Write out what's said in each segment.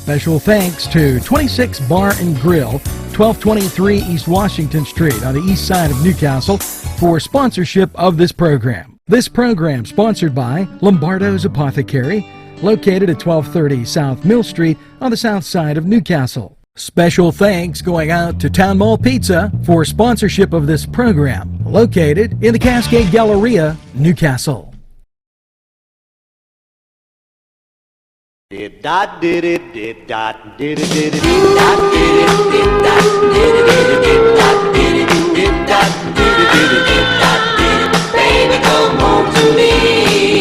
Special thanks to 26 Bar and Grill, 1223 East Washington Street on the east side of Newcastle for sponsorship of this program. This program sponsored by Lombardo's Apothecary, located at 1230 South Mill Street on the south side of Newcastle. Special thanks going out to Town Mall Pizza for sponsorship of this program, located in the Cascade Galleria, Newcastle. Did dot did it did dot did it did it did dot did it did dot did it did dot did it did dot did it did dot did it baby come home to me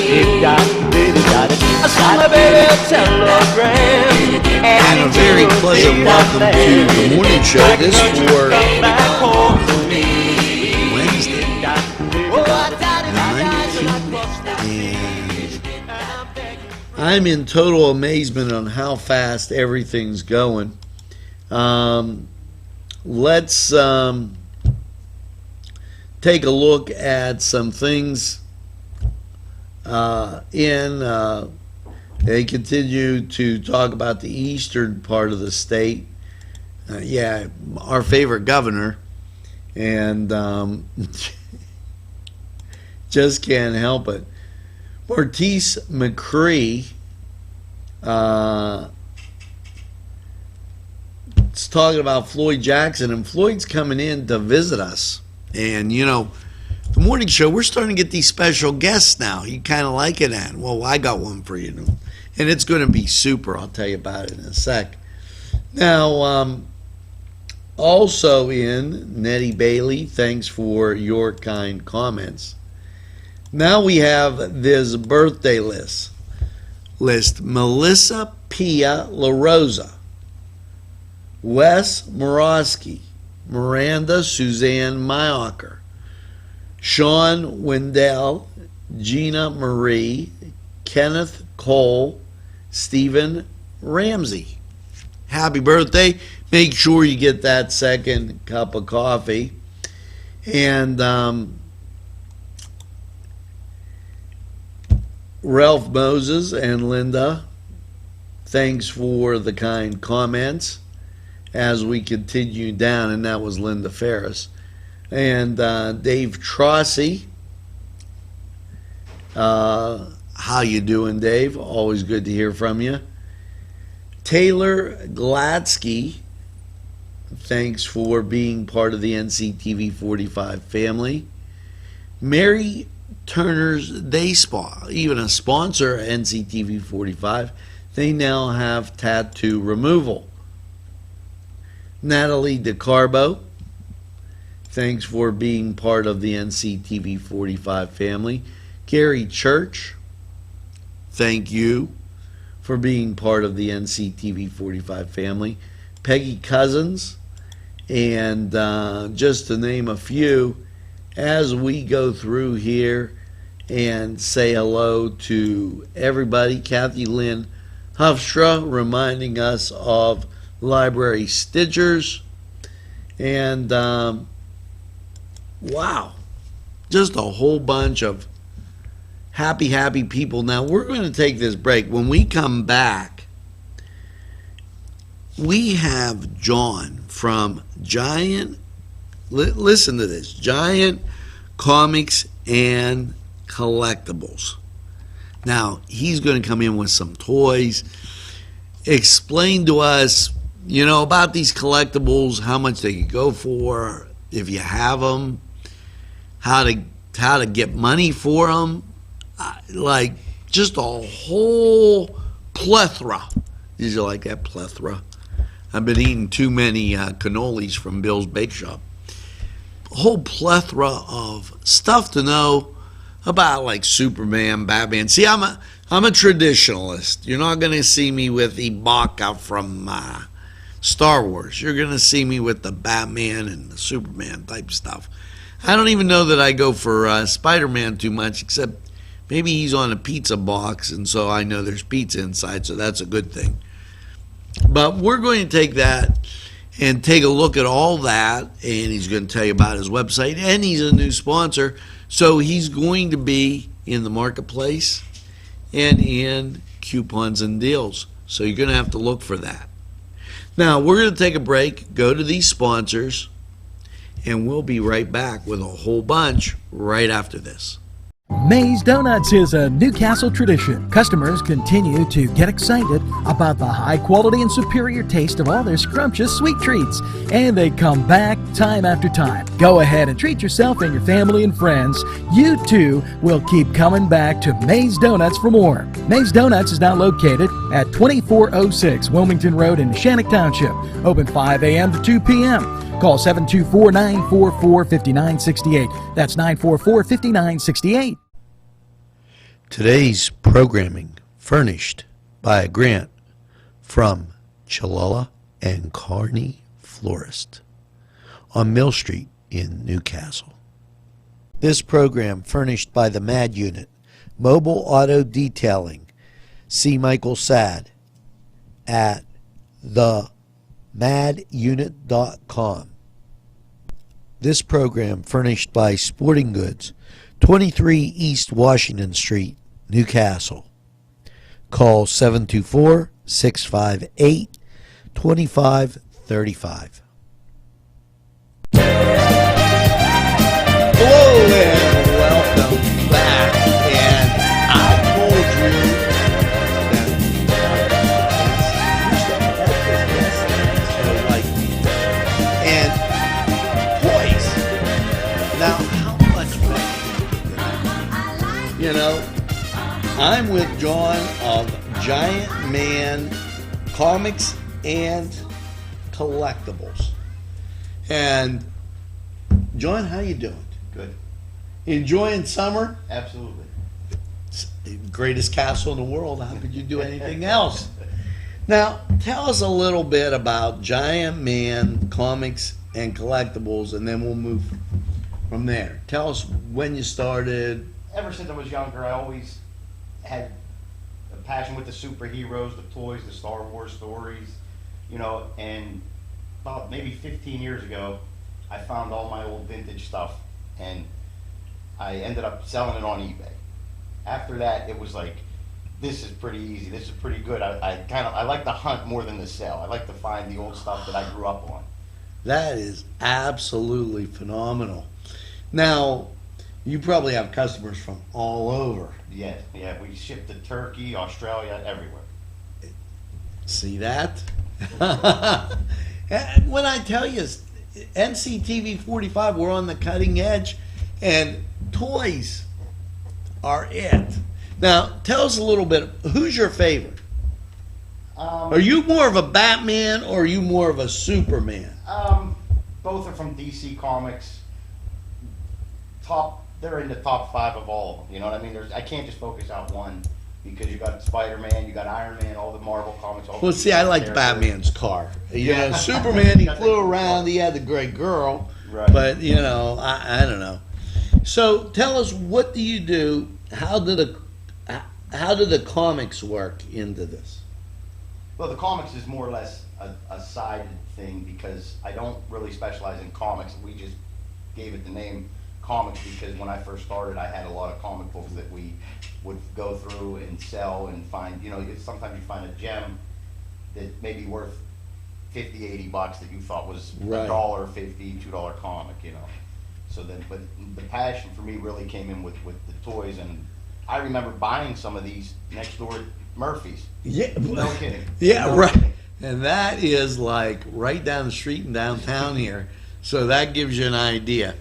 did dot did it dot I saw my baby a telegram And a very pleasant welcome to the morning show. This for Wednesday, I'm in total amazement on how fast everything's going. Let's take a look at some things they continue to talk about the eastern part of the state. Our favorite governor, and just can't help it. Martise McCree is talking about Floyd Jackson, and Floyd's coming in to visit us. And, you know, the morning show, we're starting to get these special guests now. You kind of like it, Ann. Well, I got one for you. And it's going to be super. I'll tell you about it in a sec. Now, also in Nettie Bailey, thanks for your kind comments. Now we have this birthday list. Melissa Pia La Rosa, Wes Morosky, Miranda Suzanne Mayocker, Sean Wendell, Gina Marie, Kenneth Cole, Stephen Ramsey. Happy birthday. Make sure you get that second cup of coffee. And Ralph Moses and Linda, thanks for the kind comments as we continue down, and that was Linda Ferris. And Dave Trossi, how you doing, Dave? Always good to hear from you. Taylor Gladsky, thanks for being part of the NCTV45 family. Mary Turner's Day Spa, even a sponsor, NCTV45. They now have tattoo removal. Natalie DeCarbo, thanks for being part of the NCTV45 family. Gary Church, thank you for being part of the NCTV45 family. Peggy Cousins, and just to name a few, as we go through here and say hello to everybody. Kathy Lynn Hufstra reminding us of Library Stitchers. And wow, just a whole bunch of happy people. Now we're going to take this break. When we come back, we have John from Giant, listen to this, Giant Comics and Collectibles. Now he's going to come in with some toys, explain to us, you know, about these collectibles, how much they could go for if you have them, how to get money for them, like just a whole plethora. Did you like that, plethora? I've been eating too many cannolis from Bill's Bake Shop. A whole plethora of stuff to know about, like Superman, Batman. See, I'm a traditionalist. You're not going to see me with Ibaka from Star Wars. You're going to see me with the Batman and the Superman type stuff. I don't even know that I go for Spider-Man too much, except maybe he's on a pizza box, and so I know there's pizza inside, so that's a good thing. But we're going to take that and take a look at all that, and he's going to tell you about his website, and he's a new sponsor, so he's going to be in the marketplace and in coupons and deals. So you're going to have to look for that. Now, we're going to take a break, go to these sponsors, and we'll be right back with a whole bunch right after this. May's Donuts is a Newcastle tradition. Customers continue to get excited about the high quality and superior taste of all their scrumptious sweet treats, and they come back time after time. Go ahead and treat yourself and your family and friends. You too will keep coming back to May's Donuts for more. May's Donuts is now located at 2406 Wilmington Road in Shannock Township. Open 5 a.m. to 2 p.m. Call 724-944-5968. That's 944-5968. Today's programming furnished by a grant from Chalala and Carney Florist on Mill Street in Newcastle. This program furnished by the MAD Unit, Mobile Auto Detailing. See Michael Sad at themadunit.com. This program furnished by Sporting Goods, 23 East Washington Street, Newcastle. Call 724-658-2535. Hello and welcome back. And I told you that and toys. Now, how much money? You know, I'm with John of Giant Man Comics and Collectibles. And John, how you doing? Good. Enjoying summer? Absolutely. It's the greatest castle in the world. How could you do anything else? Now, tell us a little bit about Giant Man Comics and Collectibles, and then we'll move from there. Tell us when you started. Ever since I was younger, I always had a passion with the superheroes, the toys, the Star Wars stories, you know, and about maybe 15 years ago, I found all my old vintage stuff, and I ended up selling it on eBay. After that, it was like, this is pretty easy, this is pretty good. I like to hunt more than to sell. I like to find the old stuff that I grew up on. That is absolutely phenomenal. Now, you probably have customers from all over. Yeah, we ship to Turkey, Australia, everywhere. See that? When I tell you, NCTV45, we're on the cutting edge, and toys are it. Now, tell us a little bit, who's your favorite? Are you more of a Batman or are you more of a Superman? Both are from DC Comics. They're in the top 5 of all of them. You know what I mean? I can't just focus on one, because you got Spider-Man, you got Iron Man, all the Marvel comics. Well, see, I liked Batman's car. You know, Superman, he flew around, he had the great girl. Right. But, you know, I don't know. So tell us, what do you do? How do the comics work into this? Well, the comics is more or less a side thing, because I don't really specialize in comics. We just gave it the name comics because when I first started, I had a lot of comic books that we would go through and sell and find, you know, sometimes you find a gem that may be worth $50, $80 that you thought was right. $1.50, $2 comic, you know. So then, but the passion for me really came in with the toys, and I remember buying some of these next door at Murphy's. Yeah. No kidding. Yeah, no right. kidding. And that is like right down the street in downtown here. So that gives you an idea.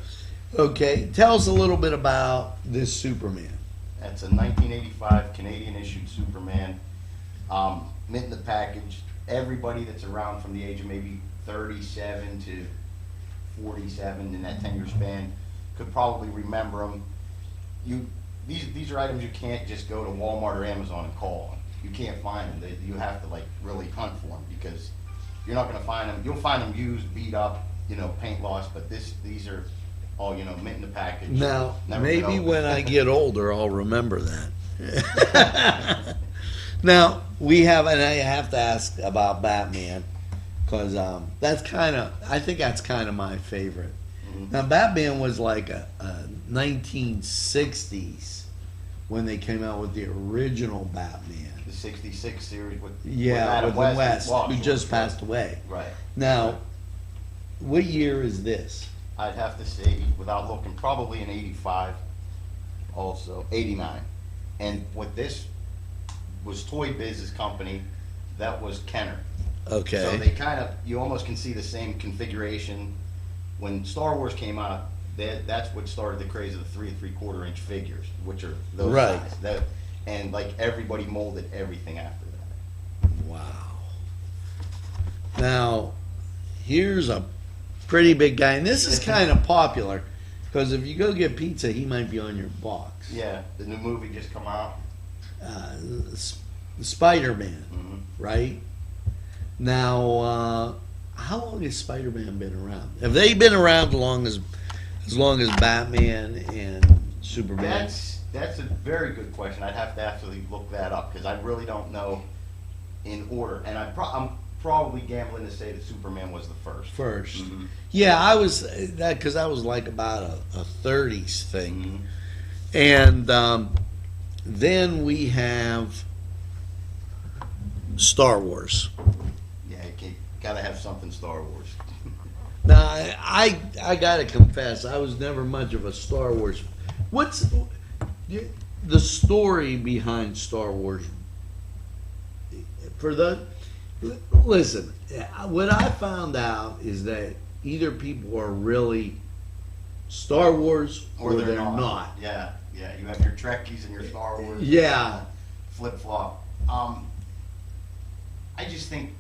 Okay, tell us a little bit about this Superman. That's a 1985 Canadian issued Superman. Mint in the package. Everybody that's around from the age of maybe 37 to 47 in that 10-year span could probably remember them. These are items you can't just go to Walmart or Amazon and call on. You can't find them. You have to like really hunt for them, because you're not going to find them. You'll find them used, beat up, you know, paint loss. But these are all, you know, mint in the package. Now, Never maybe been when I opened. get older, I'll remember that. Now, we have, and I have to ask about Batman, because that's kind of, I think that's kind of my favorite. Mhm. Now, Batman was like a 1960s when they came out with the original Batman. The 66 series with Yeah, with Adam West, Lost, who just passed away. Right. Now, what year is this? I'd have to say, without looking, probably in 85, also 89. And what this was, Toy Biz's company, that was Kenner. Okay. So they kind of, you almost can see the same configuration. When Star Wars came out, that's what started the craze of the 3 3/4 inch figures, which are those Right. size. And like everybody molded everything after that. Wow. Now, here's a pretty big guy, and this is kind of popular because if you go get pizza, he might be on your box. Yeah, the new movie just come out. Spider-Man, Mhm. right? Now, how long has Spider-Man been around? Have they been around as long as Batman and Superman? That's a very good question. I'd have to actually look that up because I really don't know in order. And I'm probably gambling to say that Superman was the first. First. Mhm. Yeah, I was that because I was like about a 30s thing. Mhm. And then we have Star Wars. Yeah, you gotta have something Star Wars. Now, I gotta confess, I was never much of a Star Wars. What's the story behind Star Wars? Listen, what I found out is that either people are really Star Wars or they're not. Yeah, yeah. You have your Trekkies and your Star Wars. Yeah. Flip flop. I just think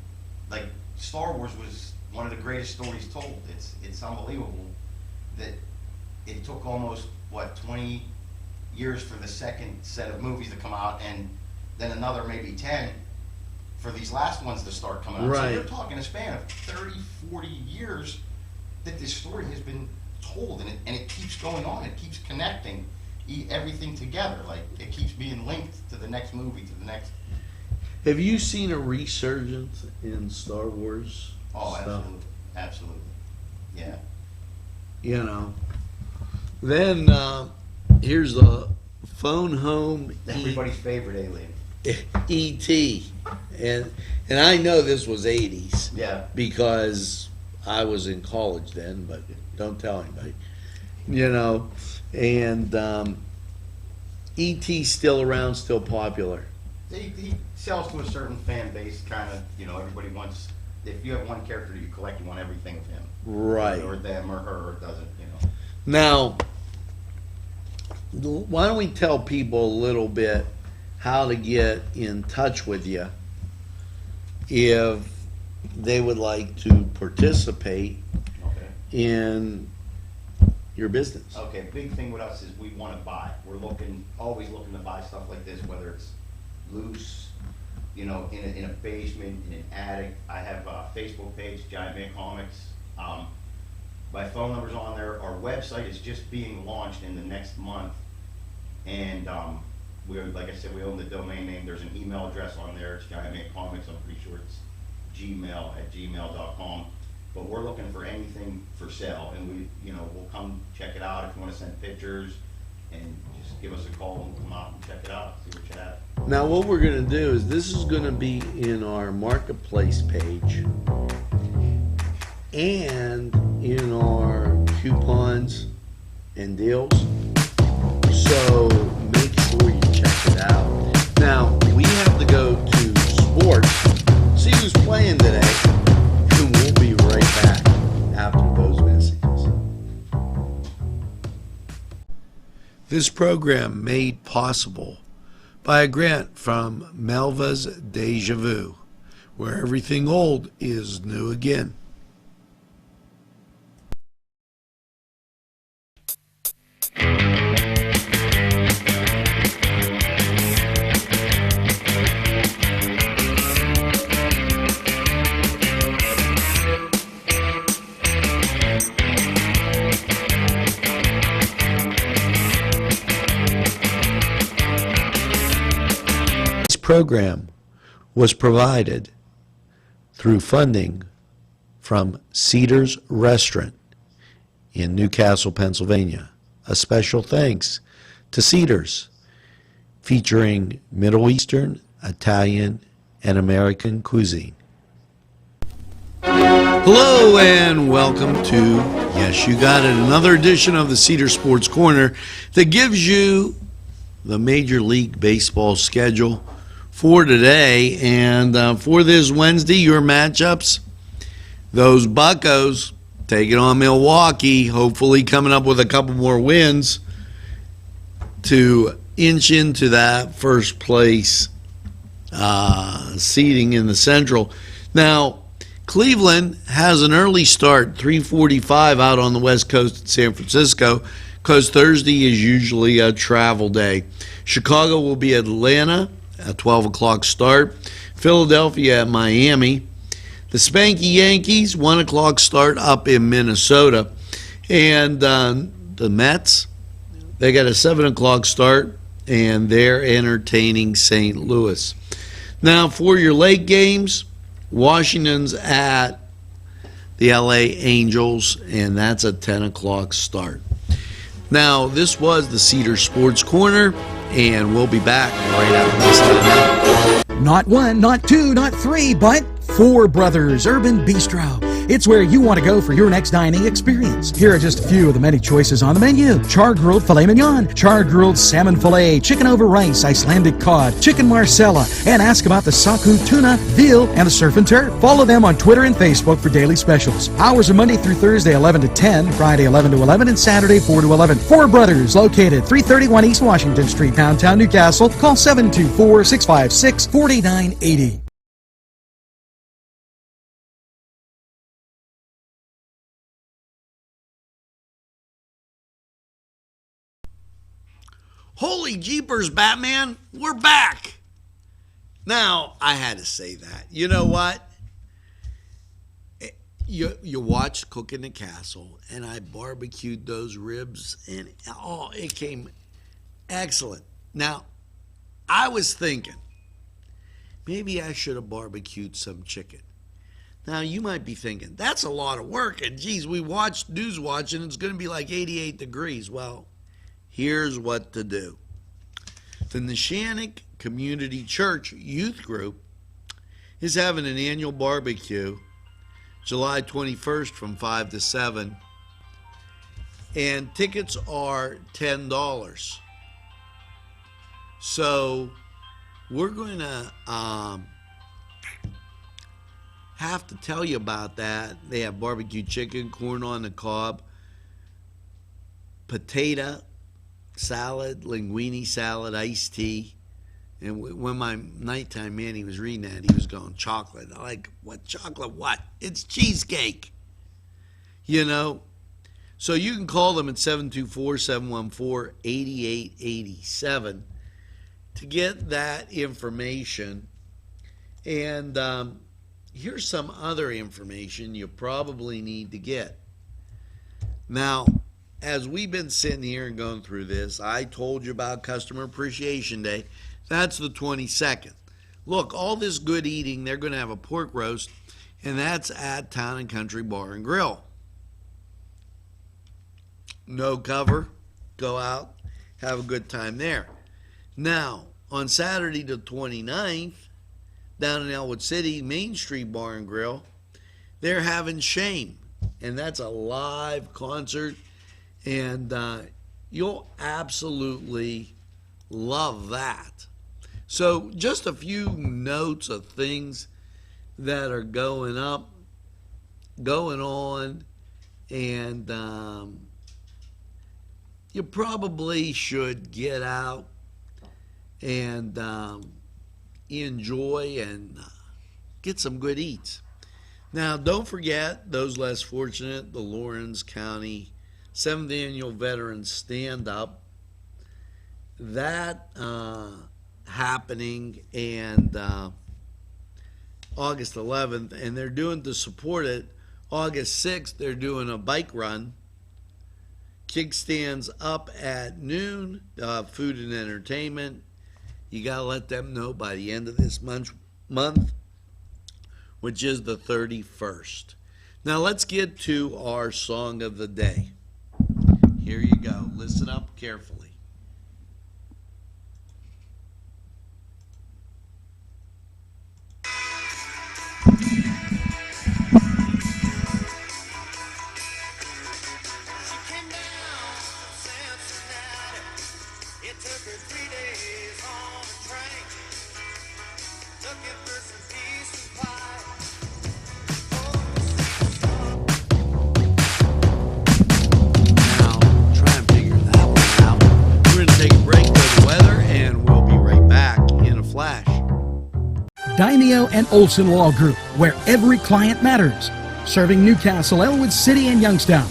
like Star Wars was one of the greatest stories told. It's unbelievable that it took almost 20 years for the second set of movies to come out, and then another maybe 10 for these last ones to start coming out. Right. So you're talking a span of 30, 40 years that this story has been told, and it keeps going on. It keeps connecting everything together. Like it keeps being linked to the next movie, to the next. Have you seen a resurgence in Star Wars? Oh, stuff? absolutely, absolutely, yeah. You know. Then here's the phone home Everybody's favorite alien. E.T. and I know this was 80s Yeah. because I was in college then, but don't tell anybody. You know, and E.T. still around, still popular. He sells to a certain fan base, kind of. Everybody wants. If you have one character you collect, you want everything of him, Right. or them, or her, or it doesn't. Now, why don't we tell people a little bit how to get in touch with you if they would like to participate Okay. in your business? Okay. Big thing with us is we want to buy. We're always looking to buy stuff like this, whether it's loose, in a basement, in an attic. I have a Facebook page, Giant Man Comics. My phone number's on there. Our website is just being launched in the next month, and like I said, we own the domain name. There's an email address on there. It's Giant Man Comics. I'm pretty sure it's gmail@gmail.com. But we're looking for anything for sale, and we'll come check it out if you want to send pictures, and just give us a call and we'll come out and check it out, see what you have. Now, what we're going to do is this is going to be in our marketplace page and in our coupons and deals. So make sure you check it out. Now, we have to go to sports, see who's playing today, and we'll be right back after those messages. This program made possible by a grant from Melva's Deja Vu, where everything old is new again. This program was provided through funding from Cedars Restaurant in Newcastle, Pennsylvania. A special thanks to Cedars. featuring Middle Eastern, Italian, and American cuisine. Hello and welcome to, yes, you got it, another edition of the Cedar Sports Corner that gives you the Major League Baseball schedule for today. And for this Wednesday, your matchups, those Buccos taking on Milwaukee, hopefully coming up with a couple more wins to inch into that first place seeding in the Central. Now, Cleveland has an early start, 3:45 out on the West Coast in San Francisco, because Thursday is usually a travel day. Chicago will be Atlanta, a 12 o'clock start. Philadelphia at Miami. The Spanky Yankees, 1 o'clock start up in Minnesota. And the Mets, they got a 7 o'clock start, and they're entertaining St. Louis. Now, for your late games, Washington's at the LA Angels, and that's a 10 o'clock start. Now, this was the Cedar Sports Corner, and we'll be back right after this time. Not one, not two, not three, but Four Brothers Urban Bistro. It's where you want to go for your next dining experience. Here are just a few of the many choices on the menu. Char-grilled filet mignon, char-grilled salmon filet, chicken over rice, Icelandic cod, chicken marsala, and ask about the saku tuna, veal, and the surf and turf. Follow them on Twitter and Facebook for daily specials. Hours are Monday through Thursday 11 to 10, Friday 11 to 11, and Saturday 4 to 11. Four Brothers, located 331 East Washington Street, downtown Newcastle. Call 724-656-4980. Holy jeepers, Batman, we're back. Now, I had to say that. You know what? You watched Cook in the Castle, and I barbecued those ribs, and it came excellent. Now, I was thinking, maybe I should have barbecued some chicken. Now, you might be thinking, that's a lot of work, and geez, we watched News Watch, and it's going to be like 88 degrees. Well, here's what to do. The Neshannock Community Church Youth Group is having an annual barbecue July 21st from 5 to 7, and tickets are $10. So we're going to have to tell you about that. They have barbecue chicken, corn on the cob, potato salad, linguine salad, iced tea. And when my nighttime man, he was reading that, he was going, chocolate. I'm like, what chocolate? What? It's cheesecake. You know? So you can call them at 724-714-8887 to get that information. And here's some other information you probably need to get. Now, as we've been sitting here and going through this, I told you about Customer Appreciation Day. That's the 22nd. Look, all this good eating, they're going to have a pork roast, and that's at Town and Country Bar and Grill. No cover. Go out, have a good time there. Now, on Saturday the 29th, down in Elwood City, Main Street Bar and Grill, they're having Shame, and that's a live concert. And you'll absolutely love that. So just a few notes of things that are going on, and you probably should get out and enjoy and get some good eats. Now, don't forget those less fortunate, the Lawrence County 7th Annual Veterans Stand-Up. That happening and August 11th, and they're doing to support it. August 6th, they're doing a bike run. Kickstands up at noon, food and entertainment. You got to let them know by the end of this month, which is the 31st. Now let's get to our song of the day. Here you go. Listen up carefully. Daimio and Olson Law Group, where every client matters. Serving Newcastle, Elwood City, and Youngstown.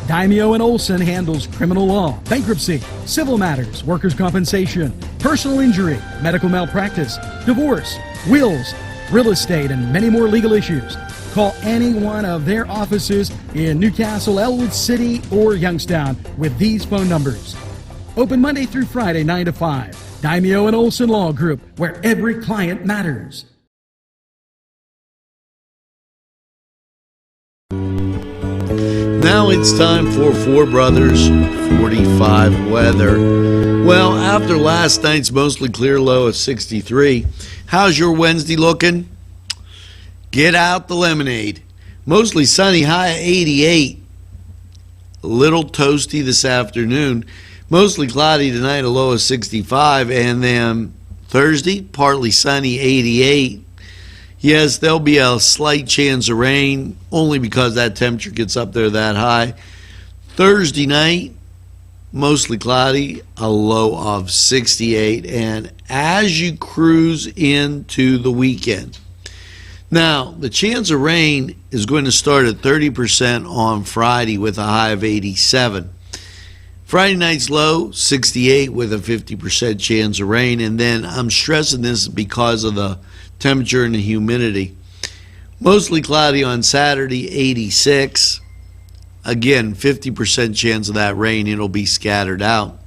Daimio and Olson handles criminal law, bankruptcy, civil matters, workers' compensation, personal injury, medical malpractice, divorce, wills, real estate, and many more legal issues. Call any one of their offices in Newcastle, Elwood City, or Youngstown with these phone numbers. Open Monday through Friday, 9 to 5. Daimio and Olson Law Group, where every client matters. Now it's time for Four Brothers 45 weather. Well, after last night's mostly clear low of 63, how's your Wednesday looking? Get out the lemonade. Mostly sunny, high of 88. A little toasty this afternoon. Mostly cloudy tonight, a low of 65. And then Thursday, partly sunny, 88. Yes, there'll be a slight chance of rain, only because that temperature gets up there that high. Thursday night, mostly cloudy, a low of 68. And as you cruise into the weekend, now the chance of rain is going to start at 30% on Friday with a high of 87. Friday night's low, 68 with a 50% chance of rain. And then I'm stressing this because of the temperature and the humidity. Mostly cloudy on Saturday, 86. Again, 50% chance of that rain. It'll be scattered out.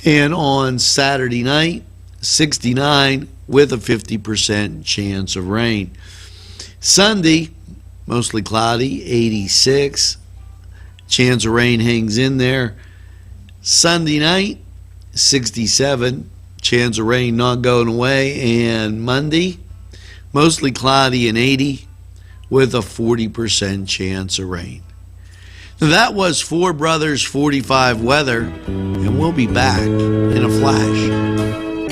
And on Saturday night, 69 with a 50% chance of rain. Sunday, mostly cloudy, 86. Chance of rain hangs in there. Sunday night, 67. Chance of rain not going away. And Monday, mostly cloudy and 80 with a 40% chance of rain. Now that was Four Brothers 45 weather, and we'll be back in a flash.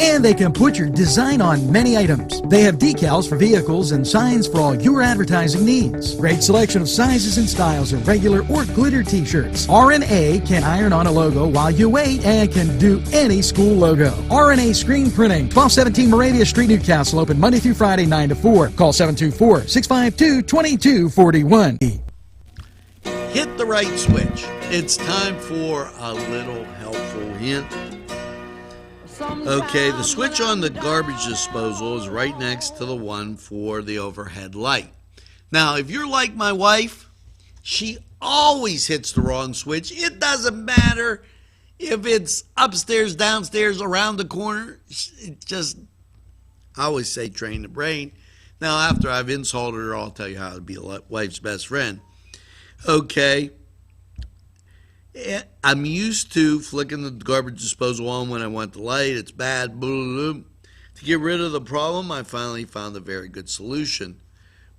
And they can put your design on many items. They have decals for vehicles and signs for all your advertising needs. Great selection of sizes and styles of regular or glitter t-shirts. R&A can iron on a logo while you wait and can do any school logo. R&A Screen Printing, 1217 Moravia Street, Newcastle. Open Monday through Friday, 9 to 4. Call 724-652-2241. Hit the right switch. It's time for a little helpful hint. Okay, the switch on the garbage disposal is right next to the one for the overhead light. Now, if you're like my wife, she always hits the wrong switch. It doesn't matter if it's upstairs, downstairs, around the corner. It just, I always say train the brain. Now, after I've insulted her, I'll tell you how to be a wife's best friend. Okay. I'm used to flicking the garbage disposal on when I want the light. It's bad. Blah, blah, blah. To get rid of the problem, I finally found a very good solution.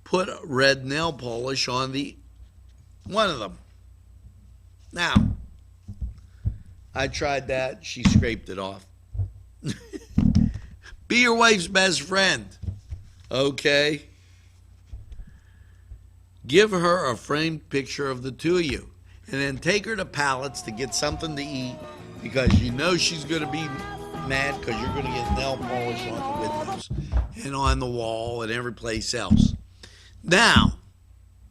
Put red nail polish on one of them. Now, I tried that. She scraped it off. Be your wife's best friend. Okay? Give her a framed picture of the two of you. And then take her to Pallets to get something to eat, because you know she's going to be mad because you're going to get nail polish on the windows and on the wall and every place else. Now,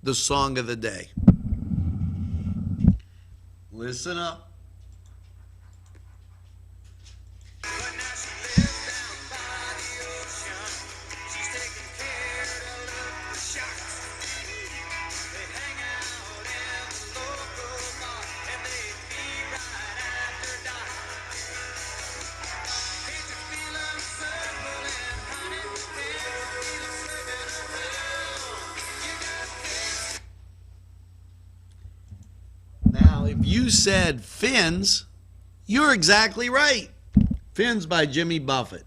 the song of the day. Listen up. If you said Fins, you're exactly right. Fins by Jimmy Buffett.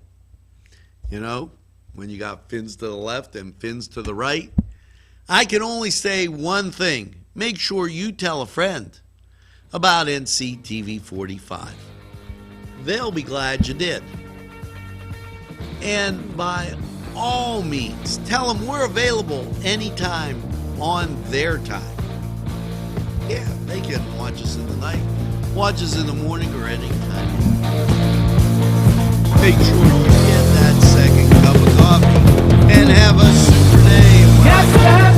You know, when you got fins to the left and fins to the right. I can only say one thing. Make sure you tell a friend about NCTV45. They'll be glad you did. And by all means, tell them we're available anytime on their time. Yeah, they can watch us in the night, watch us in the morning, or any time. Make sure you get that second cup of coffee. and have a super name. Got to have